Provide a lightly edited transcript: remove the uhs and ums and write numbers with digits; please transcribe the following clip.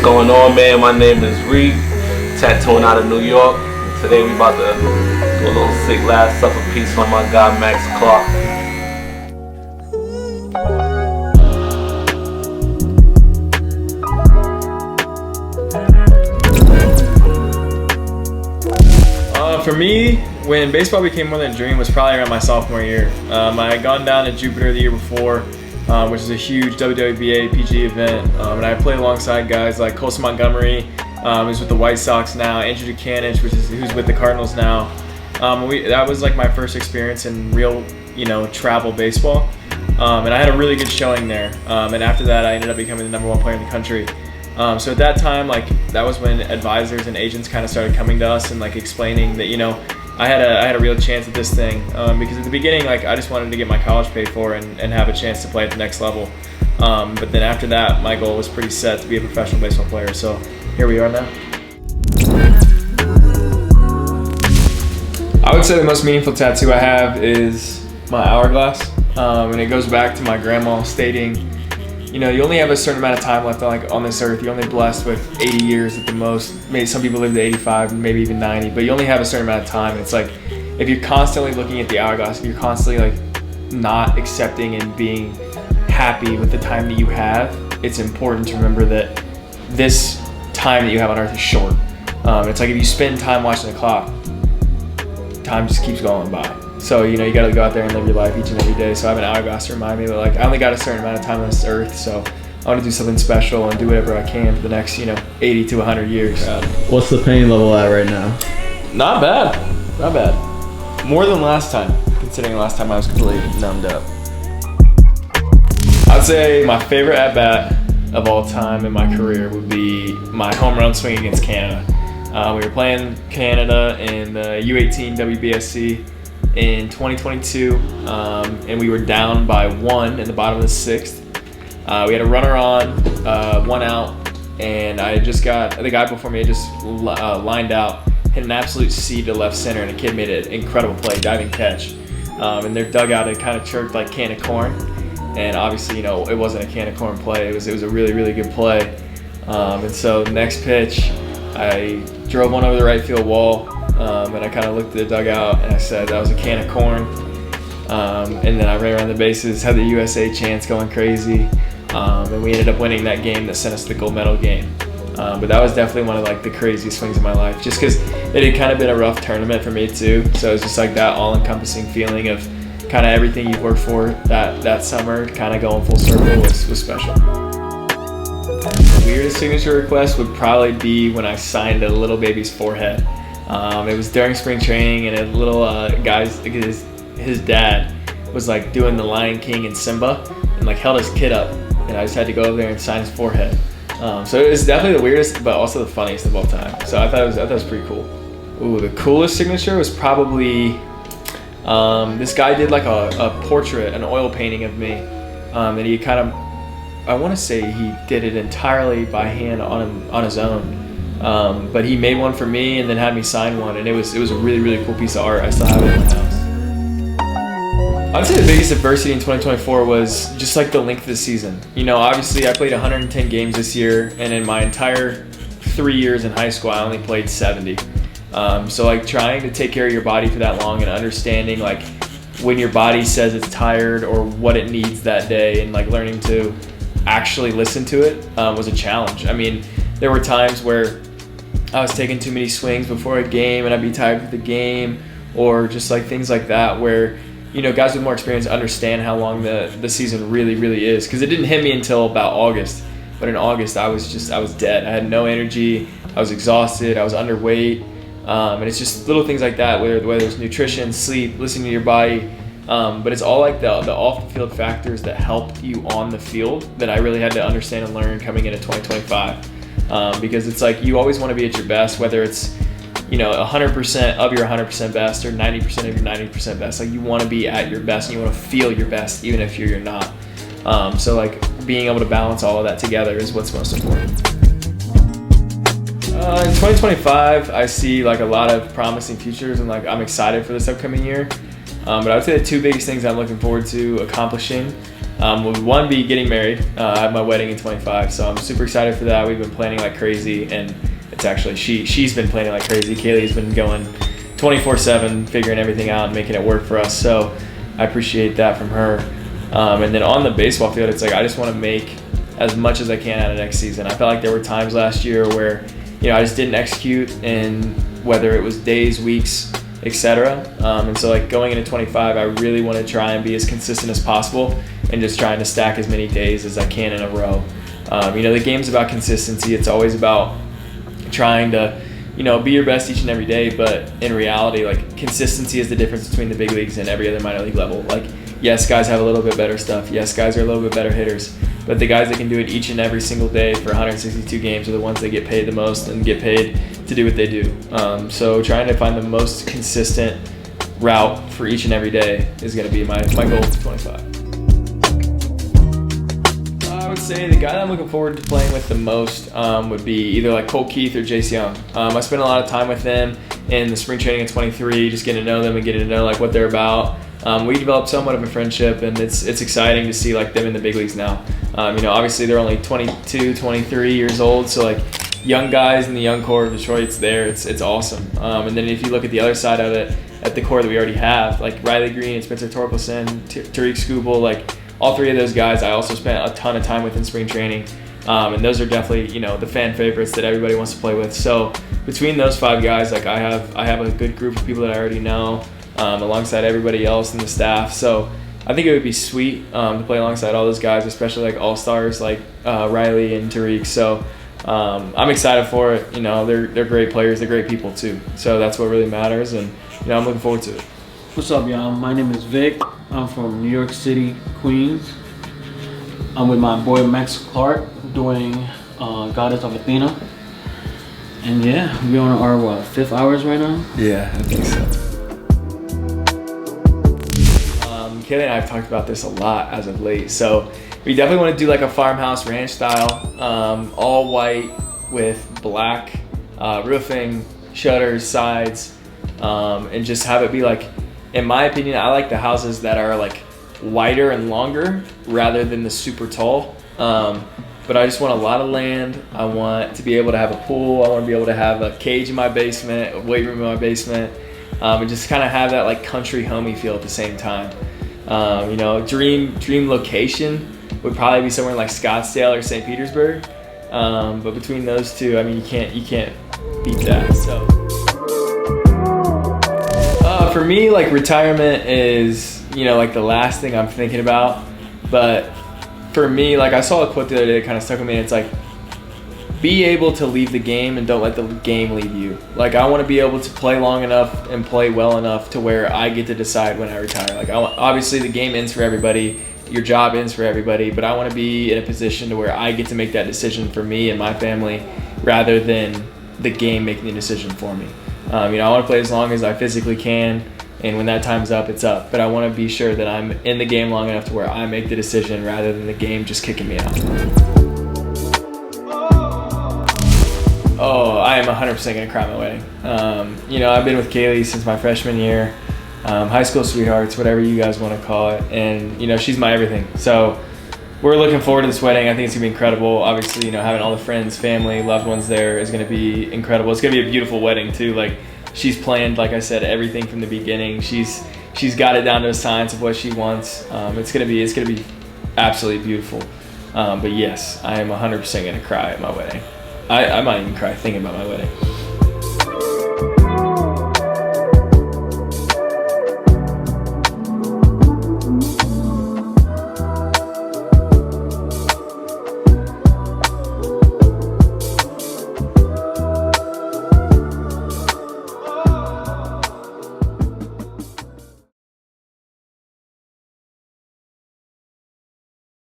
going on, man? My name is Reed, tattooing out of New York. Today we about to do a little sick last supper piece on my guy Max Clark. For me, when baseball became more than a dream was probably around my sophomore year. I had gone down to Jupiter the year before, which is a huge WWBA PG event, and I played alongside guys like Colson Montgomery, who's with the White Sox now, Andrew Ducanich, who's with the Cardinals now. That was like my first experience in real, travel baseball, and I had a really good showing there. And after that, I ended up becoming the #1 player in the country. So at that time, that was when advisors and agents kind of started coming to us and explaining that I had a real chance at this thing, because at the beginning I just wanted to get my college paid for and have a chance to play at the next level. But then after that, my goal was pretty set to be a professional baseball player. So here we are now. I would say the most meaningful tattoo I have is my hourglass, and it goes back to my grandma stating, you only have a certain amount of time left on this earth. You're only blessed with 80 years at the most. Maybe some people live to 85, maybe even 90, but you only have a certain amount of time. It's like, if you're constantly looking at the hourglass, if you're constantly not accepting and being happy with the time that you have, it's important to remember that this time that you have on earth is short. It's like if you spend time watching the clock, time just keeps going by. So, you got to go out there and live your life each and every day. So I have an hourglass to remind me that, I only got a certain amount of time on this earth. So I want to do something special and do whatever I can for the next, 80 to 100 years. What's the pain level at right now? Not bad. Not bad. More than last time, considering last time I was completely numbed up. I'd say my favorite at-bat of all time in my career would be my home run swing against Canada. We were playing Canada in the U18 WBSC in 2022, and we were down by 1 in the bottom of the 6th. We had a runner on, 1 out, and I just got the guy before me had just lined out, hit an absolute C to left center, and a kid made an incredible play, diving catch. And their dugout had kind of chirped like can of corn, and obviously it wasn't a can of corn play. It was a really, really good play. And so next pitch, I drove one over the right field wall. And I kind of looked at the dugout and I said that was a can of corn. And then I ran around the bases, had the USA chants going crazy, and we ended up winning that game that sent us to the gold medal game. But that was definitely one of the craziest swings of my life, just because it had kind of been a rough tournament for me too. So it was just that all-encompassing feeling of kind of everything you've worked for that summer, kind of going full circle was special. The weirdest signature request would probably be when I signed a little baby's forehead. It was during spring training, and a little his dad was doing the Lion King and Simba, and held his kid up, and I just had to go over there and sign his forehead. So it was definitely the weirdest, but also the funniest of all time. So I thought it was pretty cool. Ooh, the coolest signature was probably this guy did a portrait, an oil painting of me, and he I want to say he did it entirely by hand on his own. But he made one for me and then had me sign one, and it was a really, really cool piece of art. I still have it in my house. I'd say the biggest adversity in 2024 was just the length of the season. Obviously I played 110 games this year, and in my entire 3 years in high school I only played 70. So trying to take care of your body for that long and understanding when your body says it's tired or what it needs that day, and learning to actually listen to it was a challenge. I mean, there were times where I was taking too many swings before a game and I'd be tired for the game, or just things like that where, guys with more experience understand how long the season really, really is. Because it didn't hit me until about August. But in August, I was dead. I had no energy. I was exhausted. I was underweight. And it's just little things like that, whether it's nutrition, sleep, listening to your body. But it's all the off-the-field factors that help you on the field that I really had to understand and learn coming into 2025. Because it's you always want to be at your best, whether it's 100% of your 100% best or 90% of your 90% best. You want to be at your best and you want to feel your best even if you're not. So being able to balance all of that together is what's most important. In 2025, I see a lot of promising futures, and I'm excited for this upcoming year. But I would say the two biggest things I'm looking forward to accomplishing would one be getting married. I have my wedding in 25, so I'm super excited for that. We've been planning like crazy, and it's actually she's been planning like crazy. Kaylee's been going 24/7, figuring everything out and making it work for us. So I appreciate that from her. And then on the baseball field, it's like I just want to make as much as I can out of next season. I felt like there were times last year where, you know, I just didn't execute, and whether it was days, weeks, etc. And so like going into 25, I really want to try and be as consistent as possible and just trying to stack as many days as I can in a row. You know, the game's about consistency. It's always about trying to, you know, be your best each and every day, but in reality, like, consistency is the difference between the big leagues and every other minor league level. Like, yes, guys have a little bit better stuff. Yes, guys are a little bit better hitters, but the guys that can do it each and every single day for 162 games are the ones that get paid the most and get paid to do what they do. So trying to find the most consistent route for each and every day is going to be my goal for 25. I would say the guy that I'm looking forward to playing with the most would be either like Cole Keith or Jace Young. I spent a lot of time with them in the spring training in 23, just getting to know them and getting to know like what they're about. We developed somewhat of a friendship, and it's exciting to see like them in the big leagues now. You know, obviously they're only 22, 23 years old, so like young guys in the young core of Detroit, it's awesome. And then if you look at the other side of it, at the core that we already have, like Riley Green, Spencer Torkelson, Tariq Skubal, like all three of those guys I also spent a ton of time with in spring training. And those are definitely, you know, the fan favorites that everybody wants to play with. So between those five guys, like I have a good group of people that I already know, alongside everybody else in the staff. So I think it would be sweet to play alongside all those guys, especially like all-stars like Riley and Tariq. So I'm excited for it. You know, they're great players, they're great people too. So that's what really matters, and you know, I'm looking forward to it. What's up, y'all? My name is Vic. I'm from New York City, Queens. I'm with my boy Max Clark doing Goddess of Athena. And yeah, we're on our 5th hours right now? Yeah, I think so. Kaylee and I have talked about this a lot as of late. So we definitely want to do like a farmhouse ranch style, all white with black roofing, shutters, sides, and just have it be like, in my opinion, I like the houses that are like wider and longer rather than the super tall. But I just want a lot of land. I want to be able to have a pool. I want to be able to have a cage in my basement, a weight room in my basement, and just kind of have that like country homey feel at the same time. You know, dream location would probably be somewhere like Scottsdale or St. Petersburg. But between those two, I mean, you can't beat that. So for me, like, retirement is, you know, like the last thing I'm thinking about. But for me, like, I saw a quote the other day that kind of stuck with me, and it's like, be able to leave the game and don't let the game leave you. Like, I want to be able to play long enough and play well enough to where I get to decide when I retire. Like, obviously the game ends for everybody, your job ends for everybody, but I want to be in a position to where I get to make that decision for me and my family rather than the game making the decision for me. You know, I want to play as long as I physically can, and when that time's up, it's up. But I want to be sure that I'm in the game long enough to where I make the decision rather than the game just kicking me out. Oh, I am 100% going to cry at my wedding. You know, I've been with Kaylee since my freshman year, high school sweethearts, whatever you guys want to call it. And, you know, she's my everything. So we're looking forward to this wedding. I think it's going to be incredible. Obviously, you know, having all the friends, family, loved ones there is going to be incredible. It's going to be a beautiful wedding, too. Like, she's planned, like I said, everything from the beginning. She's got it down to a science of what she wants. It's going to be absolutely beautiful. But yes, I am 100% going to cry at my wedding. I might even cry thinking about my wedding.